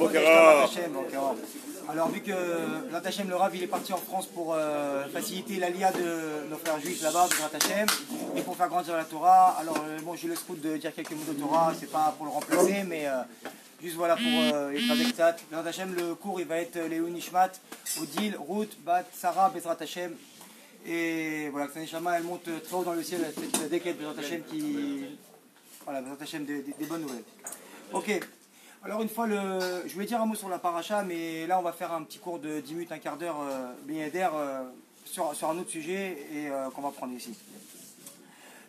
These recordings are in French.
Bokera. Alors vu que Ratachem le Rav il est parti en France pour faciliter l'alia de nos frères juifs là-bas, de Ratachem, et pour faire grandir la Torah, alors bon je laisse route de dire quelques mots de Torah, c'est pas pour le remplacer, mais juste voilà pour écraser Ktsat. Ratachem le cours il va être Léo Nishmat, Odile, Ruth, Bat, Sarah, Bezrat Hashem. Et voilà, que Neshama elle monte très haut dans le ciel, cette déquête Bezrat Hashem qui... Voilà, Bezrat Hashem des bonnes nouvelles. Ok. Alors une fois, je voulais dire un mot sur la paracha, mais là on va faire un petit cours de 10 minutes, un quart d'heure, sur un autre sujet et qu'on va prendre ici.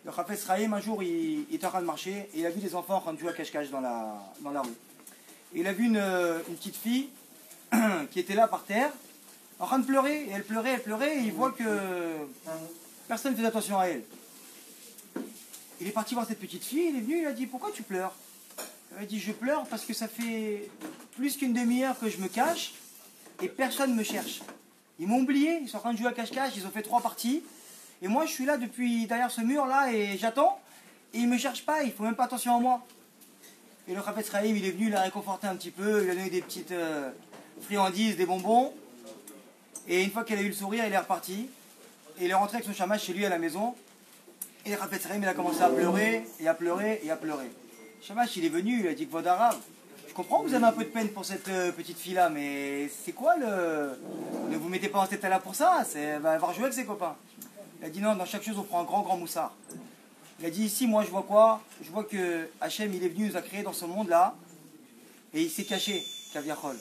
Le Chafetz Chaim, un jour, il était en train de marcher et il a vu des enfants en train de jouer à cache-cache dans la rue. Et il a vu une petite fille qui était là par terre, en train de pleurer, et elle pleurait, et il voit que personne ne faisait attention à elle. Il est parti voir cette petite fille, il est venu, il a dit « Pourquoi tu pleures ?» Elle a dit, je pleure parce que ça fait plus qu'une demi-heure que je me cache et personne ne me cherche. Ils m'ont oublié, ils sont en train de jouer à cache-cache, ils ont fait 3 parties. Et moi, je suis là depuis derrière ce mur-là et j'attends. Et ils ne me cherchent pas, ils ne font même pas attention à moi. Et le Chafetz Chaim, il est venu, il a réconforté un petit peu, il a donné des petites friandises, des bonbons. Et une fois qu'elle a eu le sourire, il est reparti. Et il est rentré avec son chamash chez lui à la maison. Et le Chafetz Chaim, il a commencé à pleurer, et à pleurer, et à pleurer. Shamash, il est venu, il a dit que Kvod Harav, je comprends que vous avez un peu de peine pour cette petite fille-là, mais c'est quoi ne vous mettez pas en tête là pour ça, elle va avoir joué avec ses copains. Il a dit non, dans chaque chose on prend un grand moussard. Il a dit ici, moi je vois quoi? Je vois que Hachem, il est venu, nous a créés dans ce monde-là, et il s'est caché, Kaviachol.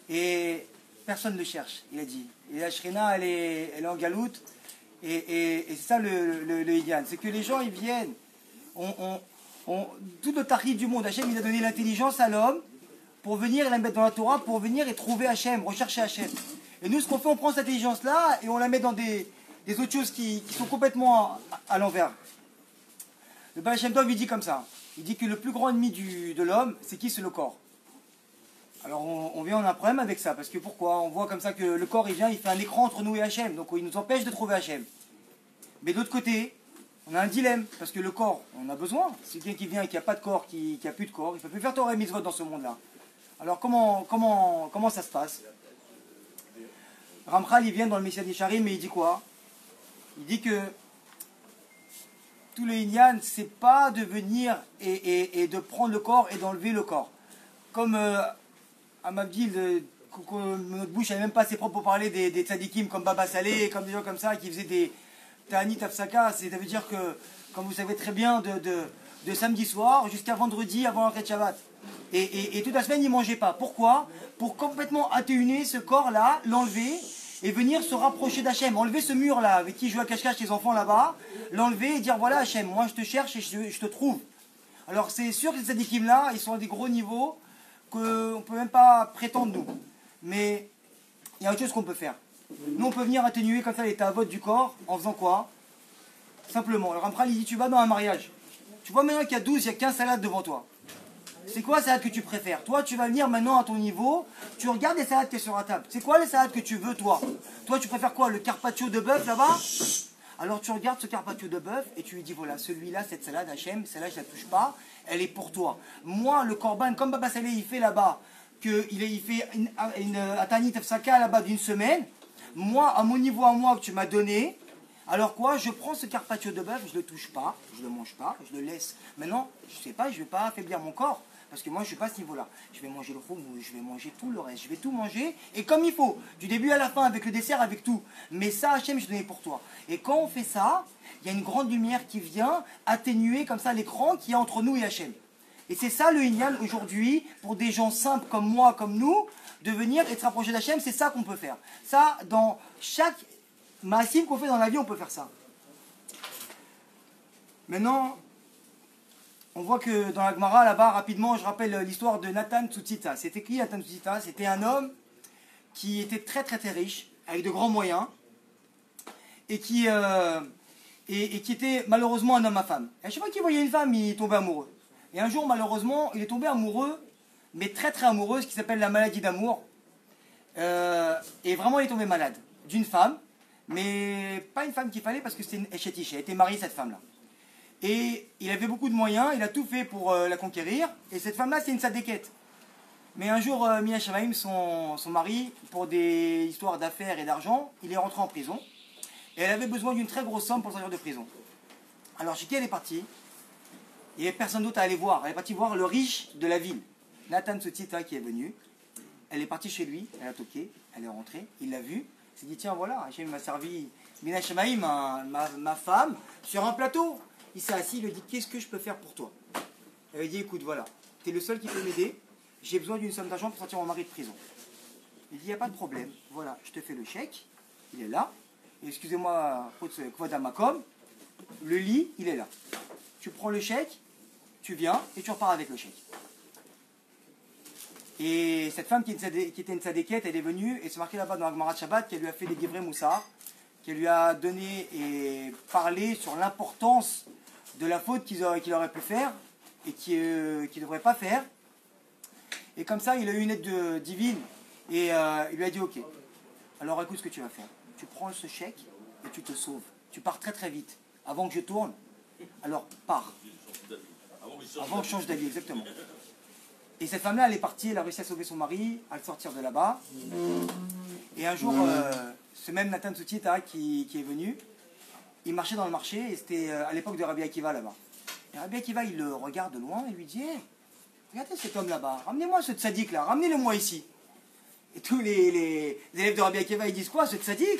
Et personne ne le cherche, il a dit. Et la Shrina, elle est en galoute, et c'est ça le idéal. C'est que les gens, ils viennent, tout le tari du monde, Hachem, il a donné l'intelligence à l'homme pour venir et la mettre dans la Torah, pour venir et trouver Hachem, rechercher Hachem. Et nous, ce qu'on fait, on prend cette intelligence-là et on la met dans des autres choses qui sont complètement à l'envers. Le Baal Shem Tov, il dit comme ça. Il dit que le plus grand ennemi de l'homme, c'est qui? C'est le corps. Alors on vient, on a un problème avec ça, parce que pourquoi? On voit comme ça que le corps, il vient, il fait un écran entre nous et Hachem, donc il nous empêche de trouver Hachem. Mais de l'autre côté, on a un dilemme, parce que le corps, on a besoin. Si quelqu'un qui vient et qui n'a pas de corps, qui n'a plus de corps, il ne peut plus faire Torah et Mitzvot dans ce monde-là. Alors comment ça se passe? Ramchal, il vient dans le Messiah Yesharim et il dit quoi? Il dit que tout le Inyan, c'est pas de venir et de prendre le corps et d'enlever le corps. Comme à Mabdil, notre bouche n'avait même pas ses propres pour parler des tzadikim comme Baba Saleh, comme des gens comme ça, qui faisaient des Ta'anit Afsaka, ça veut dire que, comme vous savez très bien, de samedi soir jusqu'à vendredi avant l'entrée de Shabbat. Et toute la semaine, ils ne mangeaient pas. Pourquoi? Pour complètement atténuer ce corps-là, l'enlever et venir se rapprocher d'Hachem. Enlever ce mur-là, avec qui jouent à cache-cache les enfants là-bas, l'enlever et dire voilà Hachem, moi je te cherche et je te trouve. Alors c'est sûr que ces tzadikim-là, ils sont à des gros niveaux qu'on ne peut même pas prétendre nous. Mais il y a autre chose qu'on peut faire. Nous, on peut venir atténuer comme ça l'état vote du corps en faisant quoi? Simplement. Le Ramchal, il dit, tu vas dans un mariage. Tu vois maintenant qu'il y a 12, il y a 15 salades devant toi. C'est quoi la salade que tu préfères? Toi, tu vas venir maintenant à ton niveau, tu regardes les salades qui sont sur la table. C'est quoi les salades que tu veux, toi? Toi, tu préfères quoi? Le carpaccio de bœuf là-bas? Alors, tu regardes ce carpaccio de bœuf et tu lui dis, voilà, celui-là, cette salade, Hachem, celle-là, je la touche pas, elle est pour toi. Moi, le korban, comme Baba Saleh, il fait là-bas, il fait une Atanit Afsaka là-bas d'une semaine. Moi, à mon niveau à moi que tu m'as donné, alors quoi, je prends ce carpaccio de bœuf, je ne le touche pas, je ne le mange pas, je le laisse. Maintenant, je ne sais pas, je ne vais pas affaiblir mon corps, parce que moi je ne suis pas à ce niveau-là. Je vais manger le fond, je vais manger tout le reste, je vais tout manger, et comme il faut, du début à la fin, avec le dessert, avec tout. Mais ça, Hachem, je l'ai donné pour toi. Et quand on fait ça, il y a une grande lumière qui vient atténuer comme ça l'écran qui est entre nous et Hachem. Et c'est ça le Inyan aujourd'hui, pour des gens simples comme moi, comme nous, de venir et de se rapprocher d'Hachem, c'est ça qu'on peut faire. Ça, dans chaque massif qu'on fait dans la vie, on peut faire ça. Maintenant, on voit que dans la Gemara, là-bas, rapidement, je rappelle l'histoire de Nathan Tzutzita. C'était qui Nathan Tzutzita? C'était un homme qui était très riche, avec de grands moyens, et qui était malheureusement un homme à femme. Et à chaque fois qu'il voyait une femme, il tombait amoureux. Et un jour, malheureusement, il est tombé amoureux, mais très amoureux, ce qui s'appelle la maladie d'amour. Et vraiment, il est tombé malade d'une femme, mais pas une femme qu'il fallait parce que c'était une échétiche. Elle était mariée, cette femme-là. Et il avait beaucoup de moyens, il a tout fait pour la conquérir. Et cette femme-là, c'est une sadéquette. Mais un jour, Mina Shamaim, son mari, pour des histoires d'affaires et d'argent, il est rentré en prison. Et elle avait besoin d'une très grosse somme pour sortir de prison. Alors chez qui elle est partie? Il n'y avait personne d'autre à aller voir. Elle est partie voir le riche de la ville, Nathan Sotsita, qui est venu. Elle est partie chez lui, elle a toqué, elle est rentrée, il l'a vu. Il s'est dit, tiens voilà, Hachem m'a servi Mina Shamaim, ma femme, sur un plateau. Il s'est assis, il lui a dit, qu'est-ce que je peux faire pour toi? Elle lui a dit, écoute, voilà, tu es le seul qui peut m'aider. J'ai besoin d'une somme d'argent pour sortir mon mari de prison. Il dit, il n'y a pas de problème. Voilà, je te fais le chèque. Il est là. Excusez-moi, Makom, le lit, il est là. Tu prends le chèque, tu viens et tu repars avec le chèque. Et cette femme qui était une tzadékette, elle est venue et c'est marqué là-bas dans la Gemara de Shabbat qu'elle lui a fait des divrei moussar, qu'elle lui a donné et parlé sur l'importance de la faute qu'il aurait pu faire et qu'il ne devrait pas faire. Et comme ça, il a eu une aide divine et il lui a dit, ok, alors écoute ce que tu vas faire. Tu prends ce chèque et tu te sauves. Tu pars très très vite, avant que je tourne. Alors pars. Avant que je change d'avis, exactement. Et cette femme-là, elle est partie, elle a réussi à sauver son mari, à le sortir de là-bas. Et un jour, ce même Nathan Soutita qui est venu, il marchait dans le marché, et c'était à l'époque de Rabbi Akiva là-bas. Et Rabbi Akiva, il le regarde de loin et lui dit, hey, regardez cet homme là-bas, ramenez-moi ce tzaddik là, ramenez-le-moi ici. Et tous les élèves de Rabbi Akiva, ils disent quoi, ce tzaddik?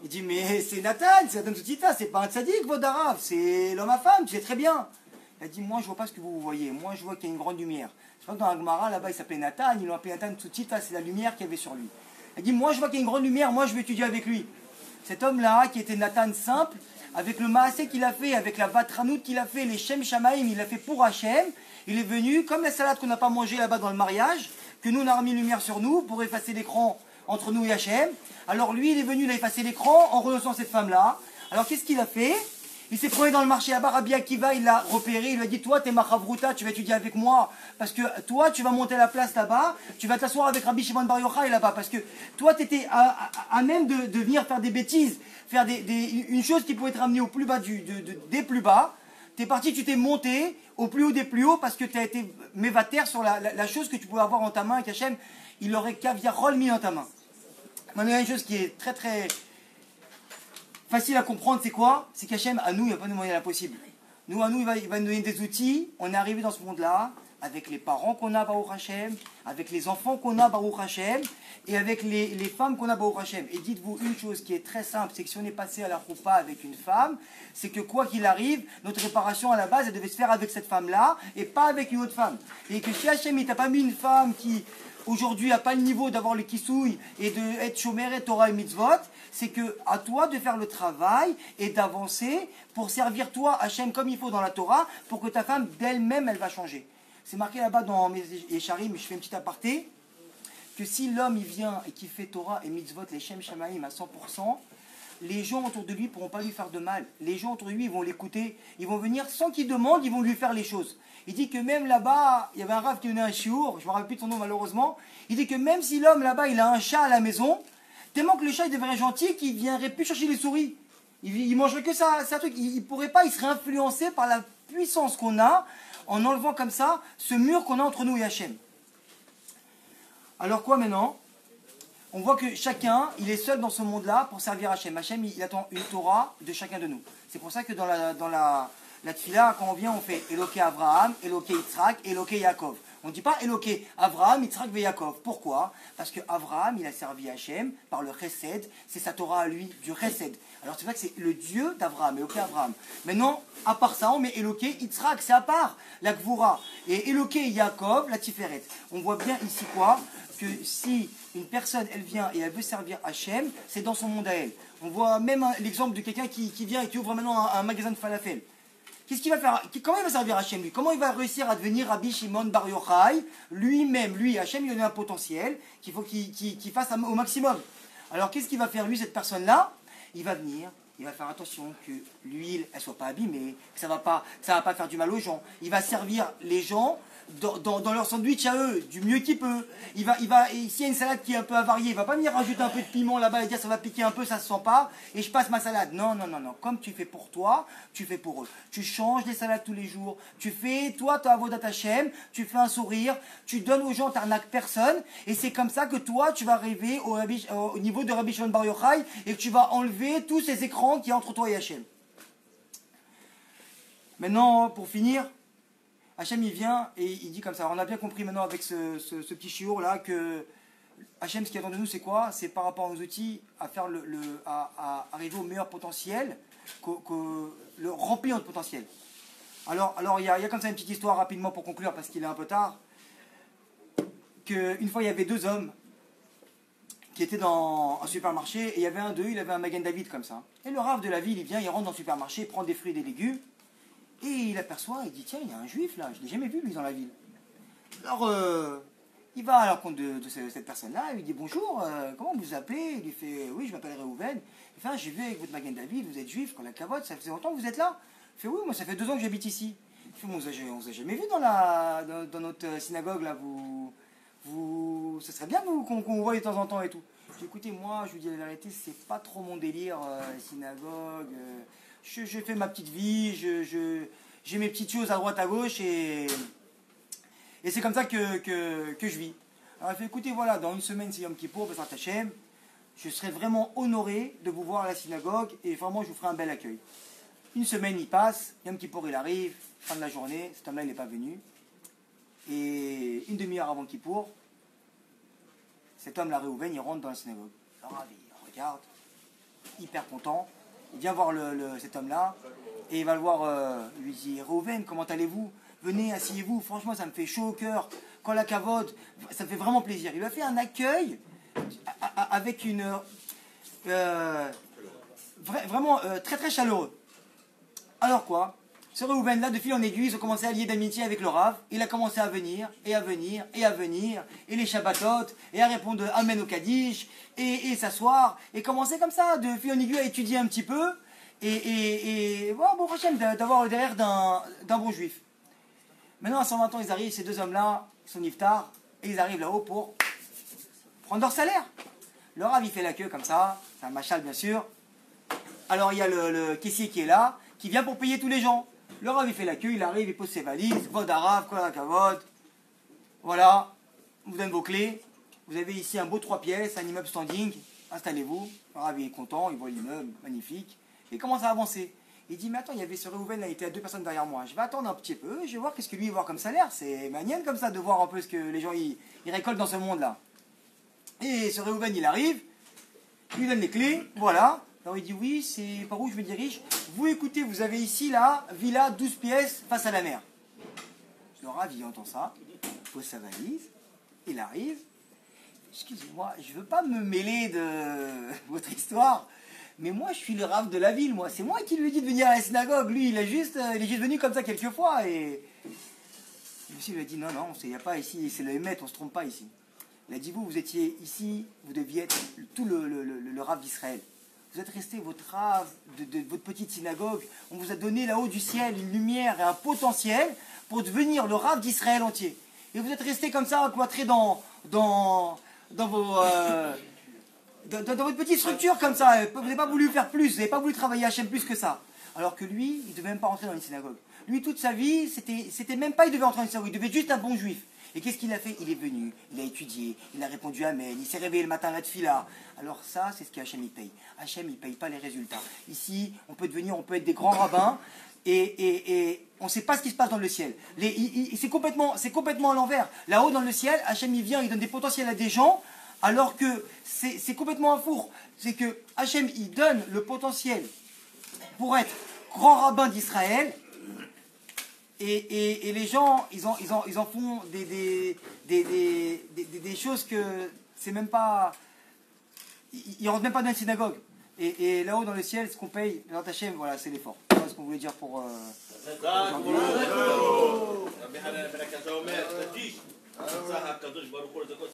Il dit, mais c'est Nathan Soutita, c'est pas un tzaddik, votre arabe, c'est l'homme à femme, tu sais très bien. Il a dit, moi je vois pas ce que vous voyez, moi je vois qu'il y a une grande lumière. Je crois que dans la Gemara, là-bas, il s'appelait Nathan, ils l'ont appelé Nathan Soutita, c'est la lumière qu'il y avait sur lui. Il a dit, moi je vois qu'il y a une grande lumière, moi je vais étudier avec lui. Cet homme-là, qui était Nathan simple, avec le maasé qu'il a fait, avec la vatranout qu'il a fait, les Shem Shamaim, il l'a fait pour Hachem, il est venu, comme la salade qu'on n'a pas mangée là-bas dans le mariage, que nous on a remis lumière sur nous pour effacer l'écran entre nous et Hachem. Alors lui, il est venu, il a effacé l'écran en renonçant cette femme-là. Alors qu'est-ce qu'il a fait? Il s'est promené dans le marché là-bas, Rabbi Akiva, il l'a repéré, il lui a dit, toi, t'es ma chavruta, tu vas étudier avec moi, parce que toi, tu vas monter la place là-bas, tu vas t'asseoir avec Rabbi Shimon Bar Yochai là-bas, parce que toi, t'étais à même de venir faire des bêtises, faire une chose qui pouvait te ramener au plus bas des plus bas. T'es parti, tu t'es monté au plus haut des plus hauts, parce que tu as été mévater sur la chose que tu pouvais avoir en ta main, et qu'Hachem, il aurait caviarol mis dans ta main. Maintenant, il y a une chose qui est très très facile à comprendre, c'est quoi? C'est qu'Hachem, à nous, il ne va pas nous demander l'impossible. Nous, à nous, il va nous donner des outils. On est arrivé dans ce monde-là, avec les parents qu'on a, Baruch Hashem, avec les enfants qu'on a, Baruch Hashem, et avec les femmes qu'on a, Baruch Hashem. Et dites-vous une chose qui est très simple, c'est que si on est passé à la choupa avec une femme, c'est que quoi qu'il arrive, notre réparation à la base, elle devait se faire avec cette femme-là, et pas avec une autre femme. Et que si Hachem, il t'a pas mis une femme qui aujourd'hui n'a pas le niveau d'avoir le kissouille et d'être chomeret Torah et mitzvot, c'est que à toi de faire le travail et d'avancer pour servir toi Hachem comme il faut dans la Torah pour que ta femme d'elle-même elle va changer. C'est marqué là-bas dans mes Yesharim, je fais une petite aparté, que si l'homme il vient et qu'il fait Torah et mitzvot les Shem Shamaim à 100%, les gens autour de lui ne pourront pas lui faire de mal. Les gens autour de lui ils vont l'écouter, ils vont venir sans qu'il demande, ils vont lui faire les choses. Il dit que même là-bas, il y avait un rave qui donnait un chiour, je ne me rappelle plus de son nom malheureusement, il dit que même si l'homme là-bas il a un chat à la maison, tellement que le chat il deviendrait gentil qu'il ne viendrait plus chercher les souris. Il mangerait que ça, c'est un truc, il pourrait pas, il serait influencé par la puissance qu'on a en enlevant comme ça ce mur qu'on a entre nous et Hachem. Alors quoi maintenant? On voit que chacun, il est seul dans ce monde-là pour servir Hachem. Hachem, il attend une Torah de chacun de nous. C'est pour ça que dans la tfila, quand on vient, on fait Eloké Abraham, Eloké Yitzhak, Eloké Yaakov. On ne dit pas Eloké Abraham, Yitzhak et Yaakov. Pourquoi? Parce que Abraham, il a servi Hachem par le Chesed. C'est sa Torah à lui, du Chesed. Alors c'est vrai que c'est le Dieu d'Abraham, Eloké Abraham. Maintenant, à part ça, on met Eloké Yitzhak, c'est à part la Gvura. Et Eloké Yaakov, la Tiferet. On voit bien ici quoi? Que si une personne, elle vient et elle veut servir Hachem, c'est dans son monde à elle. On voit même l'exemple de quelqu'un qui vient et qui ouvre maintenant un magasin de falafel. Qu'est-ce qu'il va faire? Comment il va servir Hachem, lui? Comment il va réussir à devenir Rabbi Shimon Bar Yochai? Lui-même, Hachem, il lui a un potentiel qu'il faut qu'il fasse au maximum. Alors, qu'est-ce qu'il va faire, lui, cette personne-là? Il va venir, il va faire attention que l'huile, elle ne soit pas abîmée, que ça va pas faire du mal aux gens. Il va servir les gens dans leur sandwich à eux, du mieux qu'il peut. S'il y a une salade qui est un peu avariée, il va pas venir rajouter un peu de piment là-bas et dire ça va piquer un peu, ça se sent pas, et je passe ma salade. Non, non, non, non. Comme tu fais pour toi, tu fais pour eux. Tu changes les salades tous les jours. Tu fais, toi, ta avodat Hashem, tu fais un sourire, tu donnes aux gens, t'arnaques personne, et c'est comme ça que toi, tu vas arriver au niveau de Rabbi Shimon Bar Yochai, et que tu vas enlever tous ces écrans qui y a entre toi et Hashem. Maintenant, pour finir, Hachem il vient et il dit comme ça. Alors, on a bien compris maintenant avec ce petit chiour là que Hachem, ce qui attend de nous, c'est quoi? C'est par rapport aux outils à faire à arriver au meilleur potentiel, le remplir notre potentiel. Alors il y a comme ça une petite histoire rapidement pour conclure parce qu'il est un peu tard. Qu'une fois il y avait deux hommes qui étaient dans un supermarché et il y avait un d'eux, il avait un Magen David comme ça. Et le rave de la ville, il vient, il rentre dans le supermarché, il prend des fruits et des légumes. Et il aperçoit, il dit tiens, il y a un juif là, je ne l'ai jamais vu lui dans la ville. Alors il va à la rencontre de cette personne-là, il lui dit bonjour, comment vous vous appelez? Il lui fait oui, je m'appelle Reuven. Il fait ah, j'ai vu avec votre Magen David, vous êtes juif, quand la cavotte, ça faisait longtemps que vous êtes là? Il fait oui, moi ça fait 2 ans que j'habite ici. Il fait on vous a jamais vu dans notre synagogue là, ce serait bien qu'on vous voie de temps en temps et tout. Je dis écoutez, moi je vous dis la vérité, c'est pas trop mon délire, synagogue. Je fais ma petite vie, j'ai mes petites choses à droite à gauche et c'est comme ça que je vis. Alors il fait écoutez, voilà, dans une semaine c'est Yom Kippour, B'ezrat Hashem, je serai vraiment honoré de vous voir à la synagogue et vraiment je vous ferai un bel accueil. Une semaine il passe, Yom Kippour il arrive, fin de la journée, cet homme-là il n'est pas venu. Et une demi-heure avant Kippour, cet homme-là, Reuven, il rentre dans la synagogue. Alors il regarde, hyper content. Il vient voir cet homme-là et il va le voir, lui dit Reuven, comment allez-vous? Venez, asseyez-vous, franchement ça me fait chaud au cœur. Quand la cavode, ça me fait vraiment plaisir. Il lui a fait un accueil avec une vraiment très très chaleureux. Alors quoi? Ce Reuven là, de fil en aiguille, ils ont commencé à lier d'amitié avec le Rav. Il a commencé à venir, et à venir, et à venir, et les Shabbatot, et à répondre Amen au Kaddish, et s'asseoir, et commencer comme ça, de fil en aiguille, à étudier un petit peu, et bon Hachem, d'avoir le derrière d'un bon juif. Maintenant, à 120 ans, ils arrivent, ces deux hommes-là, ils sont niftar, et ils arrivent là-haut pour prendre leur salaire. Le Rav, il fait la queue comme ça, c'est un machal bien sûr. Alors, il y a le caissier qui est là, qui vient pour payer tous les gens. Le Rav il fait la queue, il arrive, il pose ses valises, Vod Arav, Kol HaKavod. Voilà, on vous donne vos clés. Vous avez ici un beau 3 pièces, un immeuble standing. Installez-vous. Le Rav il est content, il voit l'immeuble, magnifique. Il commence à avancer. Il dit, mais attends, il y avait ce Reuven là, il était à 2 personnes derrière moi. Je vais attendre un petit peu, je vais voir qu'est-ce que lui il voit comme salaire. C'est manienne comme ça de voir un peu ce que les gens ils récoltent dans ce monde-là. Et ce Reuven il arrive, il lui donne les clés, voilà. Alors il dit oui, c'est par où je me dirige. Vous écoutez, vous avez ici la villa 12 pièces face à la mer. Le Rav il entend ça, il pose sa valise, il arrive. Excusez-moi, je ne veux pas me mêler de votre histoire, mais moi je suis le Rav de la ville, moi. C'est moi qui lui ai dit de venir à la synagogue. Lui, il est juste venu comme ça quelques fois. Et le monsieur lui a dit non, non, il n'y a pas ici, c'est le Hémet, on ne se trompe pas ici. Il a dit vous étiez ici, vous deviez être tout le Rav d'Israël. Vous êtes resté votre Rav de votre petite synagogue. On vous a donné là-haut du ciel une lumière et un potentiel pour devenir le Rav d'Israël entier. Et vous êtes resté comme ça, cloîtré dans votre petite structure comme ça. Vous n'avez pas voulu faire plus, vous n'avez pas voulu travailler Hachem plus que ça. Alors que lui, il ne devait même pas rentrer dans une synagogue. Lui, toute sa vie, c'était même pas il devait rentrer dans une synagogue, il devait juste un bon juif. Et qu'est-ce qu'il a fait? Il est venu, il a étudié, il a répondu Amen, il s'est réveillé le matin à la tefila. Alors ça, c'est ce qu'Hachem il paye. Hachem il paye pas les résultats. Ici, on peut être des grands rabbins et on ne sait pas ce qui se passe dans le ciel. C'est complètement à l'envers. Là-haut dans le ciel, Hachem il vient, il donne des potentiels à des gens, alors que c'est complètement un four. C'est que Hachem il donne le potentiel pour être grand rabbin d'Israël. Et les gens, ils en font des choses que c'est même pas... Ils rentrent même pas dans une synagogue. Et là-haut dans le ciel, ce qu'on paye, dans Hachem, voilà, c'est l'effort. Voilà ce qu'on voulait dire pour aujourd'hui.